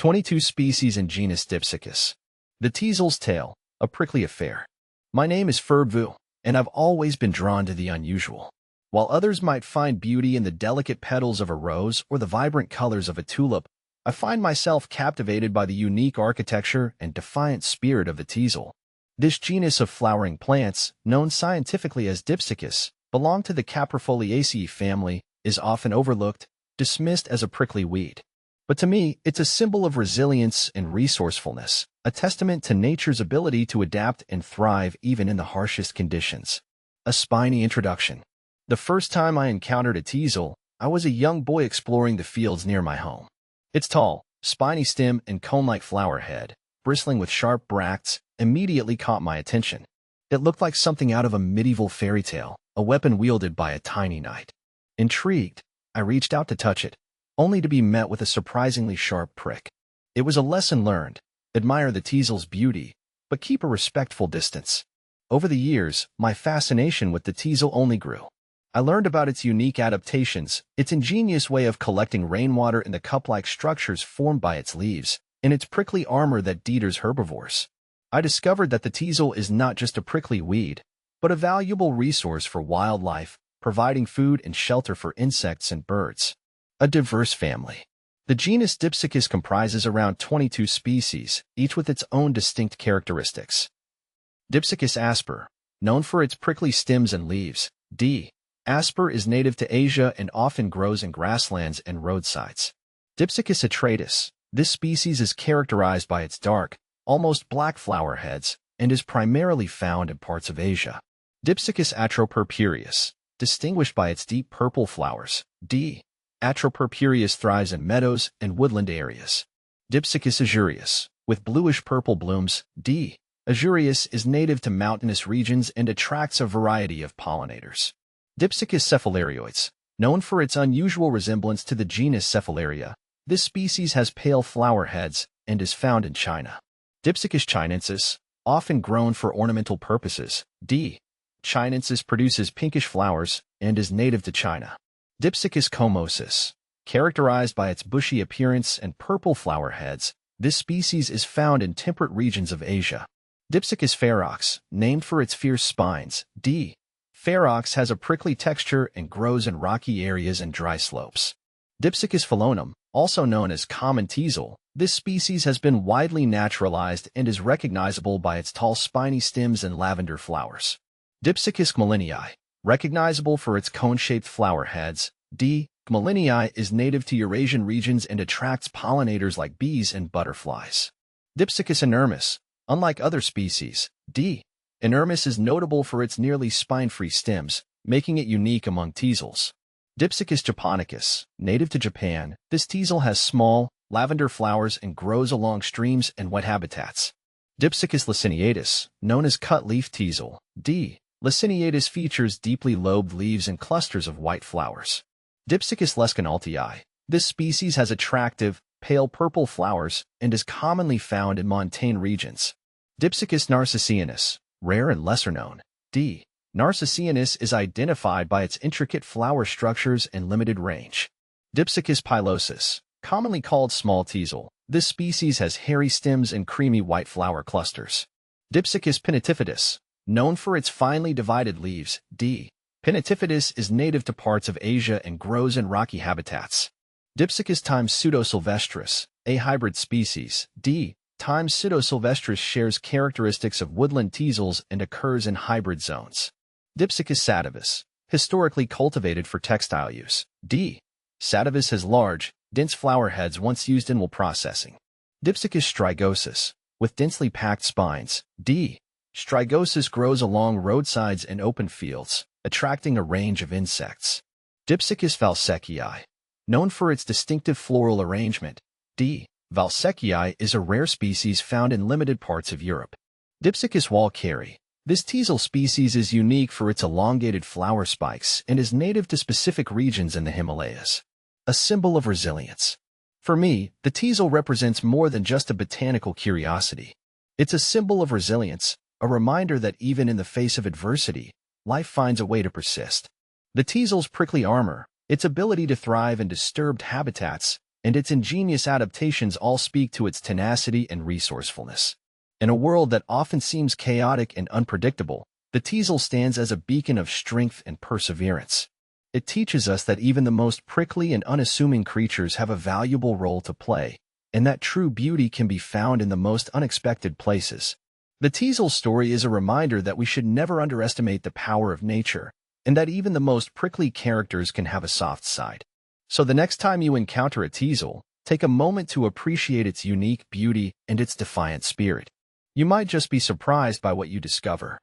22 species in genus Dipsacus. The teasel's tail, a prickly affair. My name is Vu, and I've always been drawn to the unusual. While others might find beauty in the delicate petals of a rose or the vibrant colors of a tulip, I find myself captivated by the unique architecture and defiant spirit of the teasel. This genus of flowering plants, known scientifically as Dipsacus, belong to the Caprifoliaceae family, is often overlooked, dismissed as a prickly weed. But to me, it's a symbol of resilience and resourcefulness, a testament to nature's ability to adapt and thrive even in the harshest conditions. A spiny introduction. The first time I encountered a teasel, I was a young boy exploring the fields near my home. Its tall, spiny stem and cone-like flower head, bristling with sharp bracts, immediately caught my attention. It looked like something out of a medieval fairy tale, a weapon wielded by a tiny knight. Intrigued, I reached out to touch it, only to be met with a surprisingly sharp prick. It was a lesson learned: admire the teasel's beauty, but keep a respectful distance. Over the years, my fascination with the teasel only grew. I learned about its unique adaptations, its ingenious way of collecting rainwater in the cup-like structures formed by its leaves, and its prickly armor that deters herbivores. I discovered that the teasel is not just a prickly weed, but a valuable resource for wildlife, providing food and shelter for insects and birds. A diverse family. The genus Dipsacus comprises around 22 species, each with its own distinct characteristics. Dipsacus asper, known for its prickly stems and leaves. D. Asper is native to Asia and often grows in grasslands and roadsides. Dipsacus atratus. This species is characterized by its dark, almost black flower heads, and is primarily found in parts of Asia. Dipsacus atropurpureus, distinguished by its deep purple flowers. D. Atropurpureus thrives in meadows and woodland areas. Dipsacus azureus, with bluish-purple blooms. D. Azureus is native to mountainous regions and attracts a variety of pollinators. Dipsacus cephalarioides, known for its unusual resemblance to the genus Cephalaria. This species has pale flower heads and is found in China. Dipsacus chinensis, often grown for ornamental purposes. D. Chinensis produces pinkish flowers and is native to China. Dipsacus comosus, characterized by its bushy appearance and purple flower heads, this species is found in temperate regions of Asia. Dipsacus ferox, named for its fierce spines. D. Ferox has a prickly texture and grows in rocky areas and dry slopes. Dipsacus phelonum, also known as common teasel, this species has been widely naturalized and is recognizable by its tall spiny stems and lavender flowers. Dipsacus gmelinii, recognizable for its cone-shaped flower heads. D. Gmelinii is native to Eurasian regions and attracts pollinators like bees and butterflies. Dipsacus inermis, unlike other species. D. Inermis is notable for its nearly spine-free stems, making it unique among teasels. Dipsacus japonicus, native to Japan, this teasel has small, lavender flowers and grows along streams and wet habitats. Dipsacus laciniatus, known as cut-leaf teasel. D. Laciniatus features deeply lobed leaves and clusters of white flowers. Dipsacus lesconaltii. This species has attractive, pale purple flowers and is commonly found in montane regions. Dipsacus narcissianus, rare and lesser known. D. Narcissianus is identified by its intricate flower structures and limited range. Dipsacus pilosus, commonly called small teasel. This species has hairy stems and creamy white flower clusters. Dipsacus pinnatifidus, known for its finely divided leaves. D. Pinnatifidus is native to parts of Asia and grows in rocky habitats. Dipsacus times pseudosylvestris, a hybrid species. D. Times pseudosylvestris shares characteristics of woodland teasels and occurs in hybrid zones. Dipsacus sativus, historically cultivated for textile use. D. Sativus has large, dense flower heads once used in wool processing. Dipsacus strigosus, with densely packed spines. D. Strigosus grows along roadsides and open fields, attracting a range of insects. Dipsacus valsecii, known for its distinctive floral arrangement. D. Valsecii is a rare species found in limited parts of Europe. Dipsacus walkeri. This teasel species is unique for its elongated flower spikes and is native to specific regions in the Himalayas. A symbol of resilience. For me, the teasel represents more than just a botanical curiosity. It's a symbol of resilience, a reminder that even in the face of adversity, life finds a way to persist. The teasel's prickly armor, its ability to thrive in disturbed habitats, and its ingenious adaptations all speak to its tenacity and resourcefulness. In a world that often seems chaotic and unpredictable, the teasel stands as a beacon of strength and perseverance. It teaches us that even the most prickly and unassuming creatures have a valuable role to play, and that true beauty can be found in the most unexpected places. The teasel's story is a reminder that we should never underestimate the power of nature, and that even the most prickly characters can have a soft side. So the next time you encounter a teasel, take a moment to appreciate its unique beauty and its defiant spirit. You might just be surprised by what you discover.